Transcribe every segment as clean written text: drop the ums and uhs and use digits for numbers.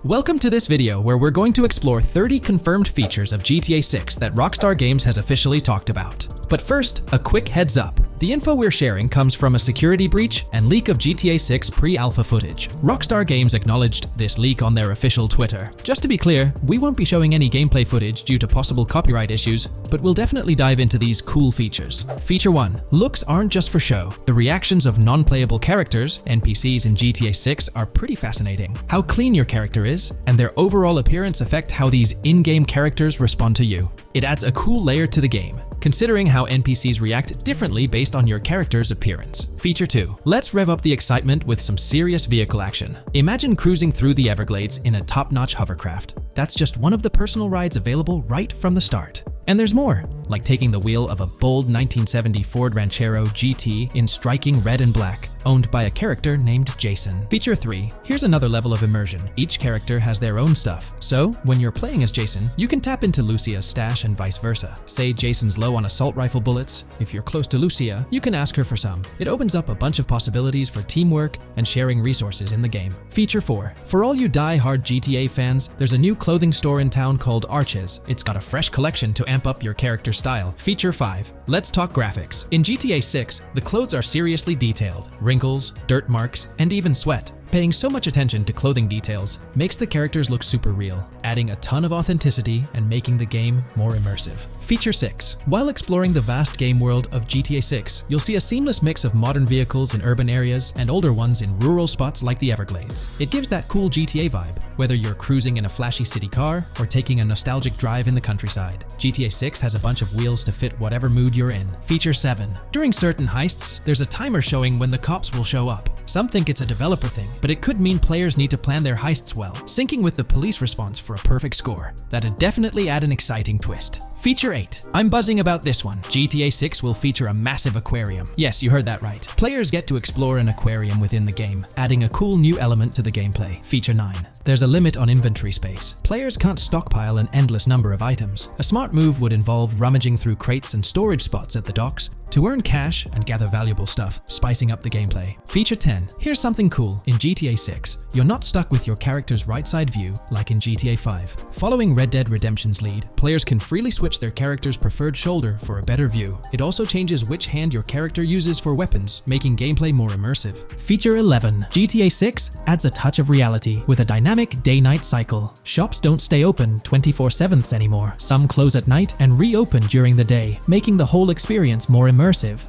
Welcome to this video where we're going to explore 30 confirmed features of GTA 6 that Rockstar Games has officially talked about. But first, a quick heads up. The info we're sharing comes from a security breach and leak of GTA 6 pre-alpha footage. Rockstar Games acknowledged this leak on their official Twitter. Just to be clear, we won't be showing any gameplay footage due to possible copyright issues, but we'll definitely dive into these cool features. Feature 1. Looks aren't just for show. The reactions of non-playable characters, NPCs in GTA 6, are pretty fascinating. How clean your character is, and their overall appearance affect how these in-game characters respond to you. It adds a cool layer to the game, considering how NPCs react differently based on your character's appearance. Feature 2. Let's rev up the excitement with some serious vehicle action. Imagine cruising through the Everglades in a top-notch hovercraft. That's just one of the personal rides available right from the start. And there's more, like taking the wheel of a bold 1970 Ford Ranchero GT in striking red and black, owned by a character named Jason. Feature 3. Here's another level of immersion. Each character has their own stuff. So, when you're playing as Jason, you can tap into Lucia's stash and vice versa. Say Jason's low on assault rifle bullets. If you're close to Lucia, you can ask her for some. It opens up a bunch of possibilities for teamwork and sharing resources in the game. Feature 4. For all you die-hard GTA fans, there's a new clothing store in town called Arches. It's got a fresh collection to amp up your character's style. Feature 5. Let's talk graphics. In GTA 6, the clothes are seriously detailed. Wrinkles, dirt marks, and even sweat. Paying so much attention to clothing details makes the characters look super real, adding a ton of authenticity and making the game more immersive. Feature 6. While exploring the vast game world of GTA 6, you'll see a seamless mix of modern vehicles in urban areas and older ones in rural spots like the Everglades. It gives that cool GTA vibe, whether you're cruising in a flashy city car or taking a nostalgic drive in the countryside. GTA 6 has a bunch of wheels to fit whatever mood you're in. Feature 7. During certain heists, there's a timer showing when the cops will show up. Some think it's a developer thing, but it could mean players need to plan their heists well, syncing with the police response for a perfect score. That'd definitely add an exciting twist. Feature 8. I'm buzzing about this one. GTA 6 will feature a massive aquarium. Yes, you heard that right. Players get to explore an aquarium within the game, adding a cool new element to the gameplay. Feature 9. There's a limit on inventory space. Players can't stockpile an endless number of items. A smart move would involve rummaging through crates and storage spots at the docks to earn cash and gather valuable stuff, spicing up the gameplay. Feature 10. Here's something cool. In GTA 6, you're not stuck with your character's right side view like in GTA 5. Following Red Dead Redemption's lead, players can freely switch their character's preferred shoulder for a better view. It also changes which hand your character uses for weapons, making gameplay more immersive. Feature 11. GTA 6 adds a touch of reality with a dynamic day-night cycle. Shops don't stay open 24/7 anymore. Some close at night and reopen during the day, making the whole experience more immersive.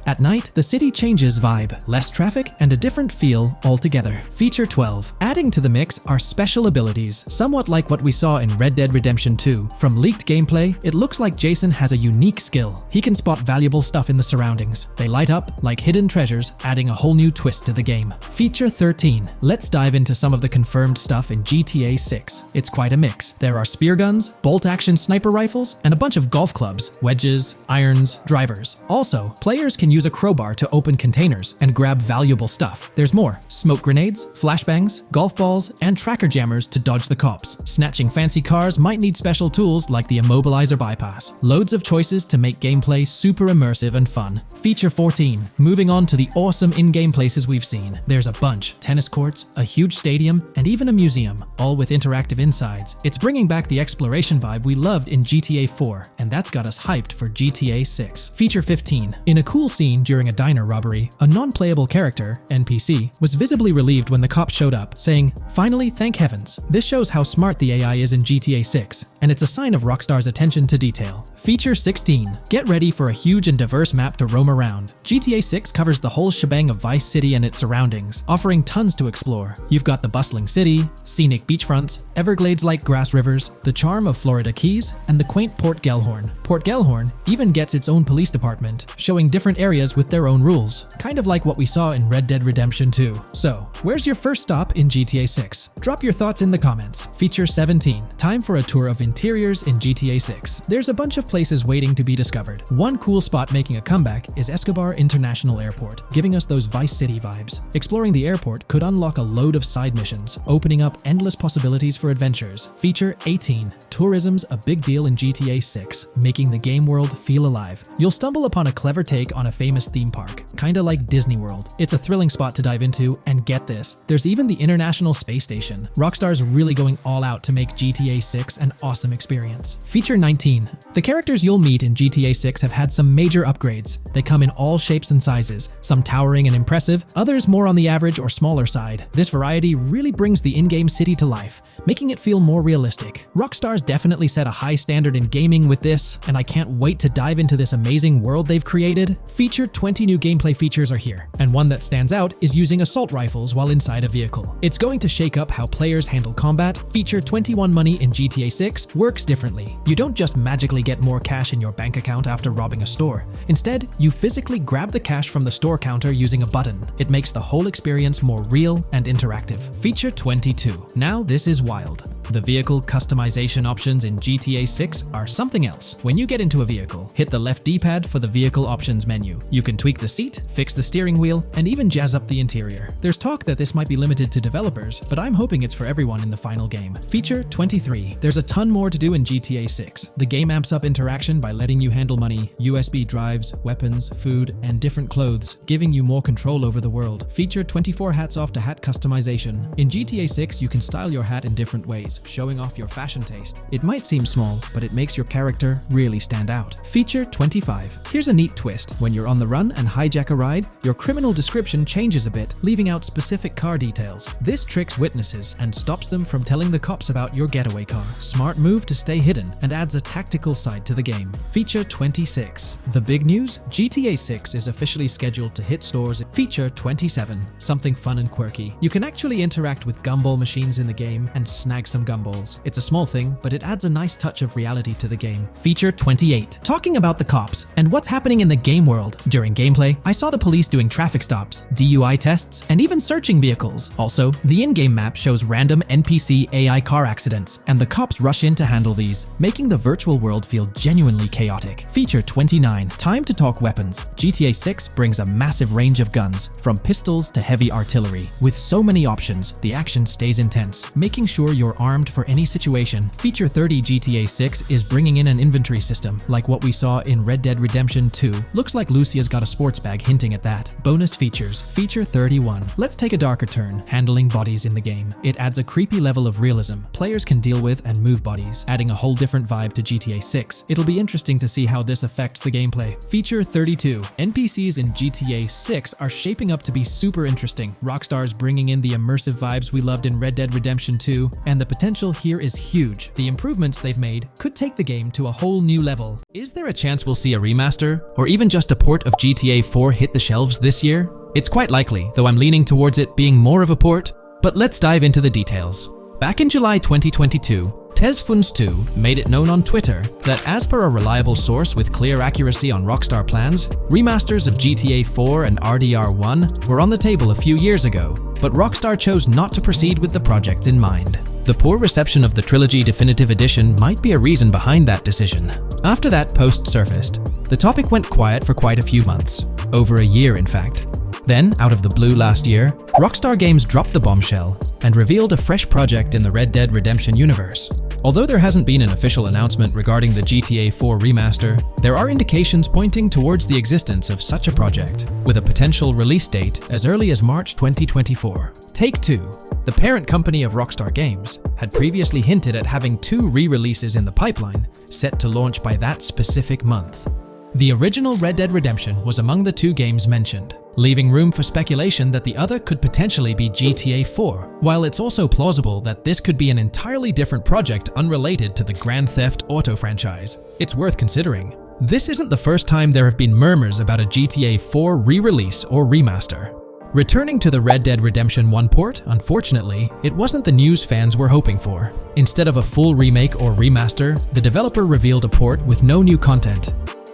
At night, the city changes vibe, less traffic, and a different feel altogether. Feature 12. Adding to the mix are special abilities, somewhat like what we saw in Red Dead Redemption 2. From leaked gameplay, it looks like Jason has a unique skill. He can spot valuable stuff in the surroundings. They light up like hidden treasures, adding a whole new twist to the game. Feature 13. Let's dive into some of the confirmed stuff in GTA 6. It's quite a mix. There are spear guns, bolt-action sniper rifles, and a bunch of golf clubs, wedges, irons, drivers. Also, players can use a crowbar to open containers and grab valuable stuff. There's more. Smoke grenades, flashbangs, golf balls, and tracker jammers to dodge the cops. Snatching fancy cars might need special tools like the immobilizer bypass. Loads of choices to make gameplay super immersive and fun. Feature 14. Moving on to the awesome in-game places we've seen. There's a bunch. Tennis courts, a huge stadium, and even a museum, all with interactive insides. It's bringing back the exploration vibe we loved in GTA 4, and that's got us hyped for GTA 6. Feature 15. In a cool scene during a diner robbery, a non-playable character, NPC, was visibly relieved when the cops showed up, saying, "Finally, thank heavens." This shows how smart the AI is in GTA 6, and it's a sign of Rockstar's attention to detail. Feature 16. Get ready for a huge and diverse map to roam around. GTA 6 covers the whole shebang of Vice City and its surroundings, offering tons to explore. You've got the bustling city, scenic beachfronts, Everglades-like grass rivers, the charm of Florida Keys, and the quaint Port Gellhorn. Port Gellhorn even gets its own police department, showing different areas with their own rules, kind of like what we saw in Red Dead Redemption 2. So, where's your first stop in GTA 6? Drop your thoughts in the comments. Feature 17. Time for a tour of interiors in GTA 6. There's a bunch of places waiting to be discovered. One cool spot making a comeback is Escobar International Airport, giving us those Vice City vibes. Exploring the airport could unlock a load of side missions, opening up endless possibilities for adventures. Feature 18. Tourism's a big deal in GTA 6, making the game world feel alive. You'll stumble upon a clever take on a famous theme park, kinda like Disney World. It's a thrilling spot to dive into, and get this, there's even the international International Space Station. Rockstar's really going all out to make GTA 6 an awesome experience. Feature 19. The characters you'll meet in GTA 6 have had some major upgrades. They come in all shapes and sizes, some towering and impressive, others more on the average or smaller side. This variety really brings the in-game city to life, making it feel more realistic. Rockstar's definitely set a high standard in gaming with this, and I can't wait to dive into this amazing world they've created. Feature 20 new gameplay features are here, and one that stands out is using assault rifles while inside a vehicle. It's going to shake up how players handle combat. Feature 21 money in GTA 6 works differently. You don't just magically get more cash in your bank account after robbing a store. Instead, you physically grab the cash from the store counter using a button. It makes the whole experience more real and interactive. Feature 22. Now this is wild. The vehicle customization options in GTA 6 are something else. When you get into a vehicle, hit the left D-pad for the vehicle options menu. You can tweak the seat, fix the steering wheel, and even jazz up the interior. There's talk that this might be limited to developers, but I'm hoping it's for everyone in the final game. Feature 23. There's a ton more to do in GTA 6. The game amps up interaction by letting you handle money, USB drives, weapons, food, and different clothes, giving you more control over the world. Feature 24 hats off to hat customization. In GTA 6, you can style your hat in different ways, showing off your fashion taste. It might seem small, but it makes your character really stand out. Feature 25. Here's a neat twist. When you're on the run and hijack a ride, your criminal description changes a bit, leaving out specific car details. This tricks witnesses and stops them from telling the cops about your getaway car. Smart move to stay hidden and adds a tactical side to the game. Feature 26. The big news? GTA 6 is officially scheduled to hit stores. Feature 27. Something fun and quirky. You can actually interact with gumball machines in the game and snag some gumballs. It's a small thing, but it adds a nice touch of reality to the game. Feature 28. Talking about the cops and what's happening in the game world. During gameplay, I saw the police doing traffic stops, DUI tests, and even searching vehicles. Also, the in-game map shows random NPC AI car accidents, and the cops rush in to handle these, making the virtual world feel genuinely chaotic. Feature 29. Time to talk weapons. GTA 6 brings a massive range of guns, from pistols to heavy artillery. With so many options, the action stays intense, making sure you're armed for any situation. Feature 30. GTA 6 is bringing in an inventory system, like what we saw in Red Dead Redemption 2. Looks like Lucia's got a sports bag hinting at that. Bonus features. Feature 31. Let's take a darker turn, handling bodies in the game. It adds a creepy level of realism players can deal with and move bodies, adding a whole different vibe to GTA 6. It'll be interesting to see how this affects the gameplay. Feature 32. NPCs in GTA 6 are shaping up to be super interesting. Rockstar's bringing in the immersive vibes we loved in Red Dead Redemption 2, and the potential here is huge. The improvements they've made could take the game to a whole new level. Is there a chance we'll see a remaster, or even just a port of GTA 4 hit the shelves this year? It's quite likely, though I'm leaning towards it being more of a port, but let's dive into the details. Back in July 2022, Tezfuns2 made it known on Twitter that as per a reliable source with clear accuracy on Rockstar plans, remasters of GTA 4 and RDR1 were on the table a few years ago, but Rockstar chose not to proceed with the projects in mind. The poor reception of the Trilogy Definitive Edition might be a reason behind that decision. After that post surfaced, the topic went quiet for quite a few months, over a year in fact. Then, out of the blue last year, Rockstar Games dropped the bombshell and revealed a fresh project in the Red Dead Redemption universe. Although there hasn't been an official announcement regarding the GTA 4 remaster, there are indications pointing towards the existence of such a project, with a potential release date as early as March 2024. Take-Two, the parent company of Rockstar Games, had previously hinted at having 2 re-releases in the pipeline, set to launch by that specific month. The original Red Dead Redemption was among the 2 games mentioned, leaving room for speculation that the other could potentially be GTA 4, while it's also plausible that this could be an entirely different project unrelated to the Grand Theft Auto franchise. It's worth considering. This isn't the first time there have been murmurs about a GTA 4 re-release or remaster. Returning to the Red Dead Redemption 1 port, unfortunately, it wasn't the news fans were hoping for. Instead of a full remake or remaster, the developer revealed a port with no new content.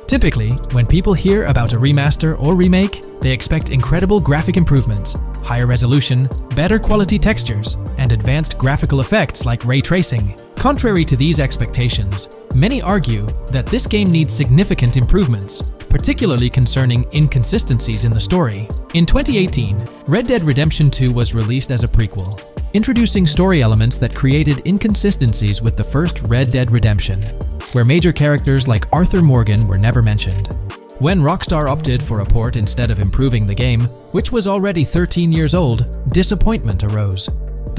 Typically, when people hear about a remaster or remake, they expect incredible graphic improvements, higher resolution, better quality textures, and advanced graphical effects like ray tracing. Contrary to these expectations, many argue that this game needs significant improvements, particularly concerning inconsistencies in the story. In 2018, Red Dead Redemption 2 was released as a prequel, introducing story elements that created inconsistencies with the first Red Dead Redemption, where major characters like Arthur Morgan were never mentioned. When Rockstar opted for a port instead of improving the game, which was already 13 years old, disappointment arose.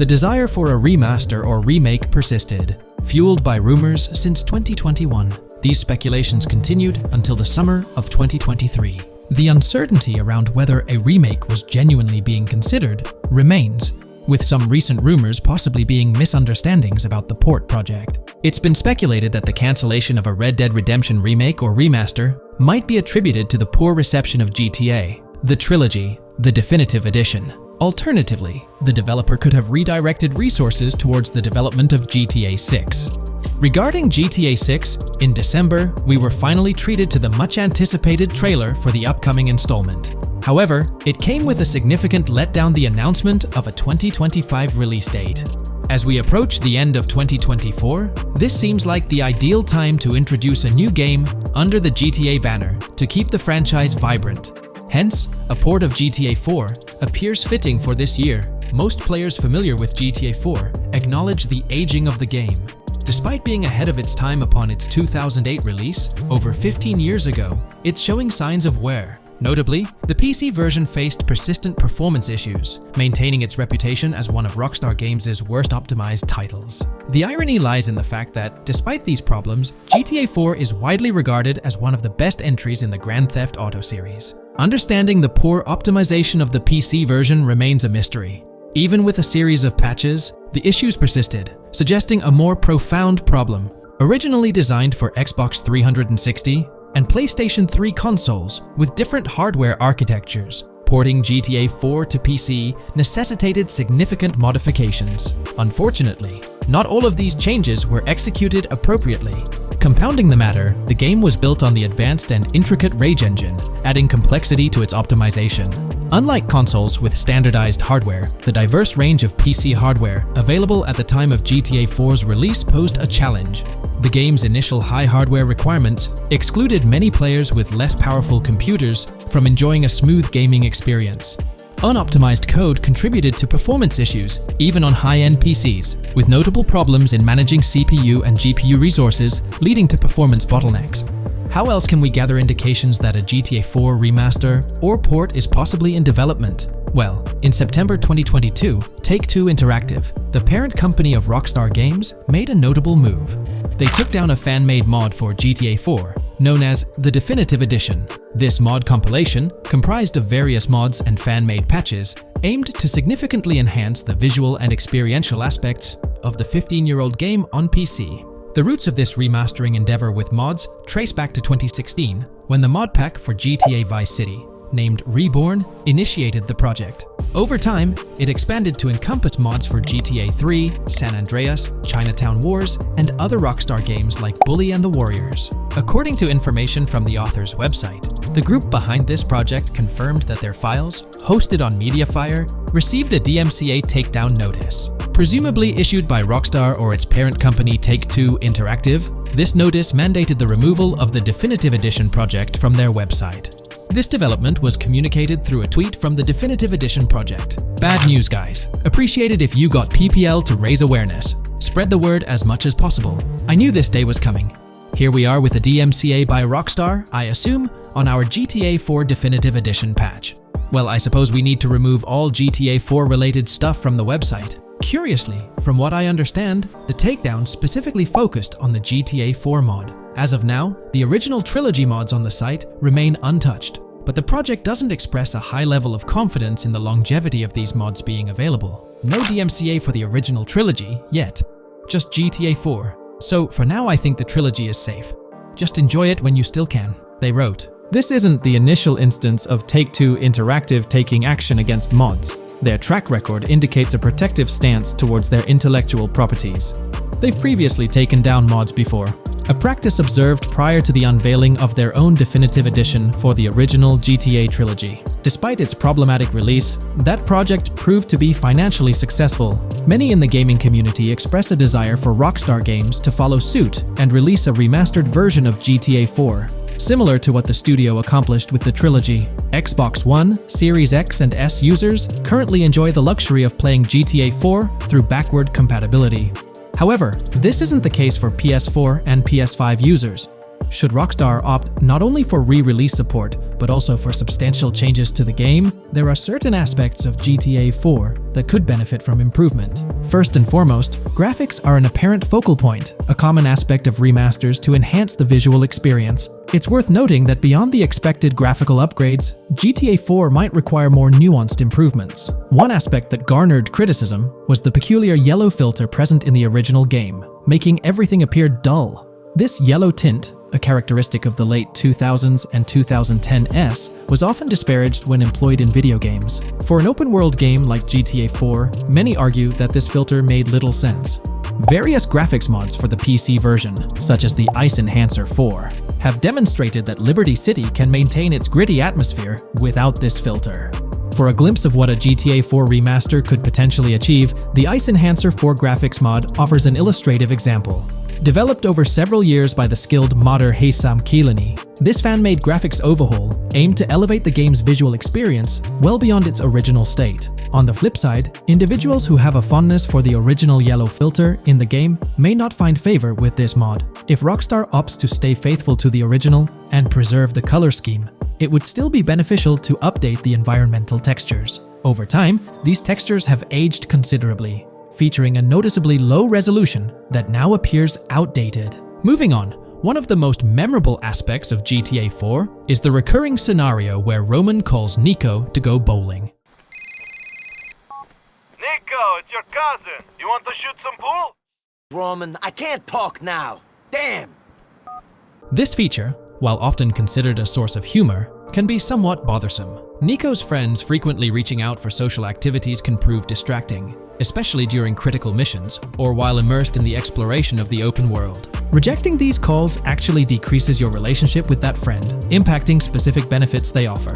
the desire for a remaster or remake persisted, fueled by rumors since 2021. These speculations continued until the summer of 2023. The uncertainty around whether a remake was genuinely being considered remains, with some recent rumors possibly being misunderstandings about the port project. It's been speculated that the cancellation of a Red Dead Redemption remake or remaster might be attributed to the poor reception of GTA, the trilogy, the definitive edition. Alternatively, the developer could have redirected resources towards the development of GTA 6. Regarding GTA 6, in December, we were finally treated to the much-anticipated trailer for the upcoming installment. However, it came with a significant letdown: the announcement of a 2025 release date. As we approach the end of 2024, this seems like the ideal time to introduce a new game under the GTA banner to keep the franchise vibrant. Hence, a port of GTA 4 appears fitting for this year. Most players familiar with GTA 4 acknowledge the aging of the game. Despite being ahead of its time upon its 2008 release, over 15 years ago, it's showing signs of wear. Notably, the PC version faced persistent performance issues, maintaining its reputation as one of Rockstar Games' worst optimized titles. The irony lies in the fact that, despite these problems, GTA 4 is widely regarded as one of the best entries in the Grand Theft Auto series. Understanding the poor optimization of the PC version remains a mystery. Even with a series of patches, the issues persisted, suggesting a more profound problem. Originally designed for Xbox 360 and PlayStation 3 consoles with different hardware architectures, porting GTA 4 to PC necessitated significant modifications. Unfortunately, not all of these changes were executed appropriately. Compounding the matter, the game was built on the advanced and intricate Rage engine, adding complexity to its optimization. Unlike consoles with standardized hardware, the diverse range of PC hardware available at the time of GTA 4's release posed a challenge. The game's initial high hardware requirements excluded many players with less powerful computers from enjoying a smooth gaming experience. Unoptimized code contributed to performance issues, even on high-end PCs, with notable problems in managing CPU and GPU resources, leading to performance bottlenecks. How else can we gather indications that a GTA 4 remaster or port is possibly in development? Well, in September 2022, Take-Two Interactive, the parent company of Rockstar Games, made a notable move. They took down a fan-made mod for GTA 4, known as the Definitive Edition. This mod compilation, comprised of various mods and fan-made patches, aimed to significantly enhance the visual and experiential aspects of the 15-year-old game on PC. The roots of this remastering endeavor with mods trace back to 2016, when the mod pack for GTA Vice City, named Reborn, initiated the project. Over time, it expanded to encompass mods for GTA 3, San Andreas, Chinatown Wars, and other Rockstar games like Bully and the Warriors. According to information from the author's website, the group behind this project confirmed that their files, hosted on Mediafire, received a DMCA takedown notice. Presumably issued by Rockstar or its parent company Take-Two Interactive, this notice mandated the removal of the Definitive Edition project from their website. This development was communicated through a tweet from the Definitive Edition project. Bad news, guys. Appreciate it if you got PPL to raise awareness. Spread the word as much as possible. I knew this day was coming. Here we are with a DMCA by Rockstar, I assume, on our GTA 4 Definitive Edition patch. Well, I suppose we need to remove all GTA 4 related stuff from the website. Curiously, from what I understand, the takedown specifically focused on the GTA 4 mod. As of now, the original trilogy mods on the site remain untouched, but the project doesn't express a high level of confidence in the longevity of these mods being available. No DMCA for the original trilogy yet, just GTA 4. So for now I think the trilogy is safe. Just enjoy it when you still can, they wrote. This isn't the initial instance of Take-Two Interactive taking action against mods. Their track record indicates a protective stance towards their intellectual properties. They've previously taken down mods before, a practice observed prior to the unveiling of their own Definitive Edition for the original GTA trilogy. Despite its problematic release, that project proved to be financially successful. Many in the gaming community express a desire for Rockstar Games to follow suit and release a remastered version of GTA 4. Similar to what the studio accomplished with the trilogy. Xbox One, Series X and S users currently enjoy the luxury of playing GTA 4 through backward compatibility. However, this isn't the case for PS4 and PS5 users. Should Rockstar opt not only for re-release support, but also for substantial changes to the game, there are certain aspects of GTA 4 that could benefit from improvement. First and foremost, graphics are an apparent focal point, a common aspect of remasters to enhance the visual experience. It's worth noting that beyond the expected graphical upgrades, GTA 4 might require more nuanced improvements. One aspect that garnered criticism was the peculiar yellow filter present in the original game, making everything appear dull. This yellow tint, a characteristic of the late 2000s and 2010s, was often disparaged when employed in video games. For an open-world game like GTA 4, many argue that this filter made little sense. Various graphics mods for the PC version, such as the Ice Enhancer 4, have demonstrated that Liberty City can maintain its gritty atmosphere without this filter. For a glimpse of what a GTA 4 remaster could potentially achieve, the Ice Enhancer 4 graphics mod offers an illustrative example. Developed over several years by the skilled modder Haysam Keelani, this fan-made graphics overhaul aimed to elevate the game's visual experience well beyond its original state. On the flip side, individuals who have a fondness for the original yellow filter in the game may not find favor with this mod. If Rockstar opts to stay faithful to the original and preserve the color scheme, it would still be beneficial to update the environmental textures. Over time, these textures have aged considerably, featuring a noticeably low resolution that now appears outdated. Moving on, one of the most memorable aspects of GTA 4 is the recurring scenario where Roman calls Nico to go bowling. Nico, it's your cousin. You want to shoot some pool? Roman, I can't talk now. Damn! This feature, while often considered a source of humor, can be somewhat bothersome. Nico's friends frequently reaching out for social activities can prove distracting, especially during critical missions or while immersed in the exploration of the open world. Rejecting these calls actually decreases your relationship with that friend, impacting specific benefits they offer.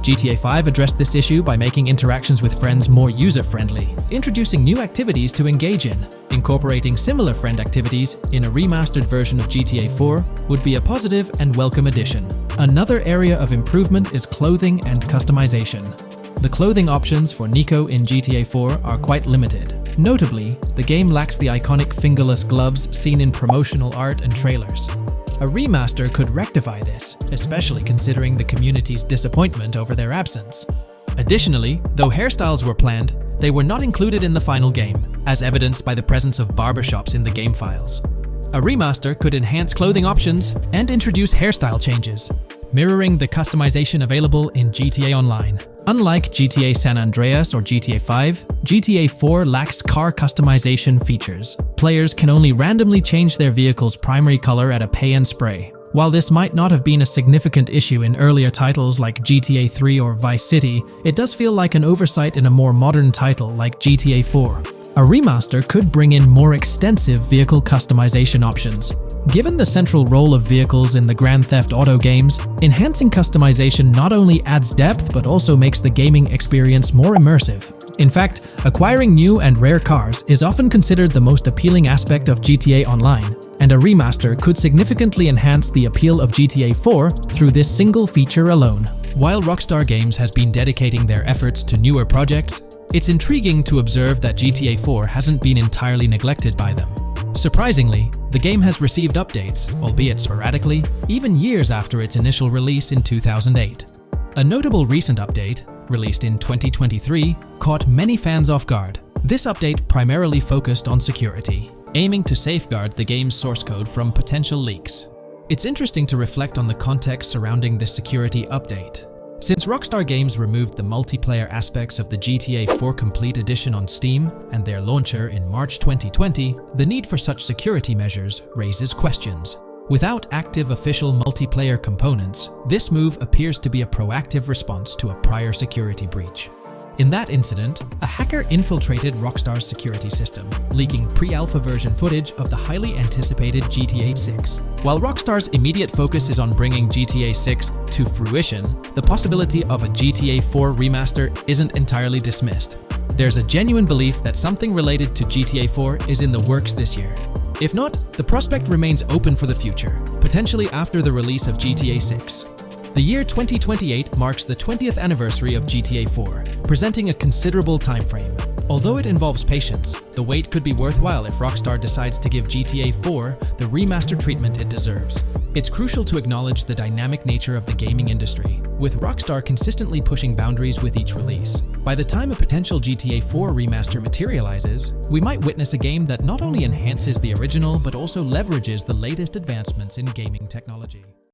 GTA 5 addressed this issue by making interactions with friends more user-friendly, introducing new activities to engage in. Incorporating similar friend activities in a remastered version of GTA 4 would be a positive and welcome addition. Another area of improvement is clothing and customization. The clothing options for Nico in GTA 4 are quite limited. Notably, the game lacks the iconic fingerless gloves seen in promotional art and trailers. A remaster could rectify this, especially considering the community's disappointment over their absence. Additionally, though hairstyles were planned, they were not included in the final game, as evidenced by the presence of barbershops in the game files. A remaster could enhance clothing options and introduce hairstyle changes, mirroring the customization available in GTA Online. Unlike GTA San Andreas or GTA 5, GTA 4 lacks car customization features. Players can only randomly change their vehicle's primary color at a pay and spray. While this might not have been a significant issue in earlier titles like GTA 3 or Vice City, it does feel like an oversight in a more modern title like GTA 4. A remaster could bring in more extensive vehicle customization options. Given the central role of vehicles in the Grand Theft Auto games, enhancing customization not only adds depth but also makes the gaming experience more immersive. In fact, acquiring new and rare cars is often considered the most appealing aspect of GTA Online, and a remaster could significantly enhance the appeal of GTA 4 through this single feature alone. While Rockstar Games has been dedicating their efforts to newer projects, it's intriguing to observe that GTA 4 hasn't been entirely neglected by them. Surprisingly, the game has received updates, albeit sporadically, even years after its initial release in 2008. A notable recent update, released in 2023, caught many fans off guard. This update primarily focused on security, aiming to safeguard the game's source code from potential leaks. It's interesting to reflect on the context surrounding this security update. Since Rockstar Games removed the multiplayer aspects of the GTA 4 Complete Edition on Steam and their launcher in March 2020, the need for such security measures raises questions. Without active official multiplayer components, this move appears to be a proactive response to a prior security breach. In that incident, a hacker infiltrated Rockstar's security system, leaking pre-alpha version footage of the highly anticipated GTA 6. While Rockstar's immediate focus is on bringing GTA 6 to fruition, the possibility of a GTA 4 remaster isn't entirely dismissed. There's a genuine belief that something related to GTA 4 is in the works this year. If not, the prospect remains open for the future, potentially after the release of GTA 6. The year 2028 marks the 20th anniversary of GTA 4, presenting a considerable time frame. Although it involves patience, the wait could be worthwhile if Rockstar decides to give GTA 4 the remaster treatment it deserves. It's crucial to acknowledge the dynamic nature of the gaming industry, with Rockstar consistently pushing boundaries with each release. By the time a potential GTA 4 remaster materializes, we might witness a game that not only enhances the original but also leverages the latest advancements in gaming technology.